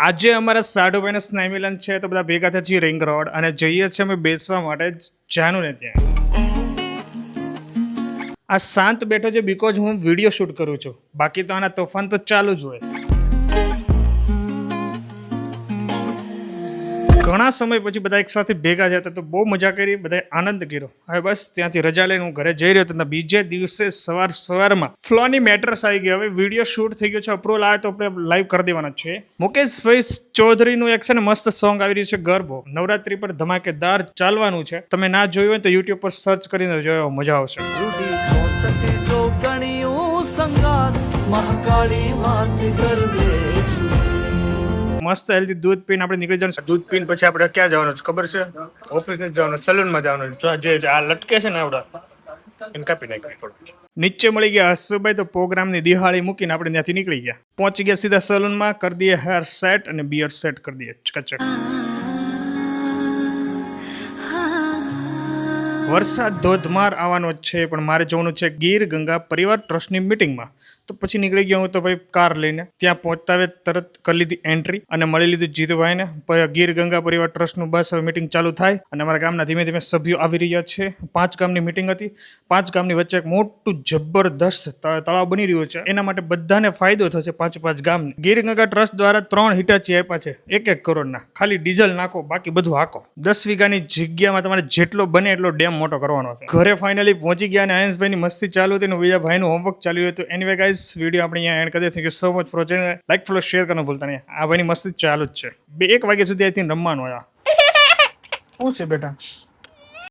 આજે અમારા સાડુભાઈના સ્નેહ મિલન છે તો બધા ભેગા થયા છીએ રિંગ રોડ અને જઈએ છીએ અમે બેસવા માટે જાનું ને ત્યાં. આ શાંત બેઠો છે બીકોઝ હું વિડીયો શૂટ કરું છું, બાકી તો આના તોફાન તો ચાલુ જ હોય. ઘણા સમય પછી બધા એક સાથે ભેગા થયા તો બહુ મજા કરી, બધા આનંદ કર્યો. હવે બસ ત્યાંથી રજા લઈને હું ઘરે જઈ રહ્યો હતો. બીજે દિવસે સવારમાં ફ્લોની મેટર્સ આવી ગઈ. હવે વિડીયો શૂટ થઈ ગયો છે, અપ્રુવલ આવે તો આપણે લાઈવ કરી દેવાના છે. મુકેશભાઈ ચૌધરીનું એક છે ને મસ્ત સોંગ આવી રહ્યું છે ગરબો. નવરાત્રી પર ધમાકેદાર ચાલવાનું છે. તમે ના જોયું હોય તો યુટ્યુબ પર સર્ચ કરીને જોયો, મજા આવશે. મસ્ત હેલ્ધી દૂધ પીને આપણે નીકળી જવાનું. દૂધ પીને પછી આપણે ક્યાં જવાનું છે ખબર છે? ઓફિસ ને જવાનું, સલૂનમાં જવાનું. જે આ લટકે છે ને આવડા એને કાપી નાખ્યું. નીચે મળી ગયા હસુભાઈ તો પ્રોગ્રામની દિહાળી મૂકીને આપણે ત્યાંથી નીકળી ગયા. પહોંચી ગયા સીધા સલૂનમાં, કરી દઈએ હેર સેટ અને બિયર સેટ કરી દઈએ ચકચક. વરસાદ ધોધમાર આવવાનો જ છે, પણ મારે જવાનું છે ગીર ગંગા પરિવાર ટ્રસ્ટની મિટિંગમાં. તો પછી નીકળી ગયો હું તો ભાઈ કાર લઈને. ત્યાં પહોંચતા હવે તરત કરી લીધી એન્ટ્રી અને મળી લીધું જીતુભાઈને. ગીર ગંગા પરિવાર ટ્રસ્ટનું બસ હવે મિટિંગ ચાલુ થાય અને અમારા ગામના ધીમે ધીમે સભ્યો આવી રહ્યા છે. 5 ગામની મિટિંગ હતી. 5 ગામની વચ્ચે એક મોટું જબરદસ્ત તળાવ બની રહ્યું છે. એના માટે બધાને ફાયદો થશે. 5 ગામને ગીર ગંગા ટ્રસ્ટ દ્વારા 3 હિટાચી આપ્યા છે 1-1 કરોડના. ખાલી ડીઝલ નાખો, બાકી બધું હાકો. 10 વીઘાની જગ્યામાં તમારે જેટલો બને એટલો ડેમ મોટો કરવાનો છે. ઘરે ફાઇનલી પહોંચી ગયા અને આયન્સભાઈની મસ્તી ચાલુ હતી અને બીજા ભાઈનું હોમવર્ક ચાલુ હતું. એનીવે ગાઈસ, વિડીયો આપણે અહીંયા એન્ડ કરી દઈએ. Thank you so much for watching. Like, follow, share કરવાનું ભૂલતા નહીં. આ ભાઈની મસ્તી ચાલુ જ છે. 1 વાગ્યા સુધી આઈ થિંક રમવાનું હોય. શું છે બેટા?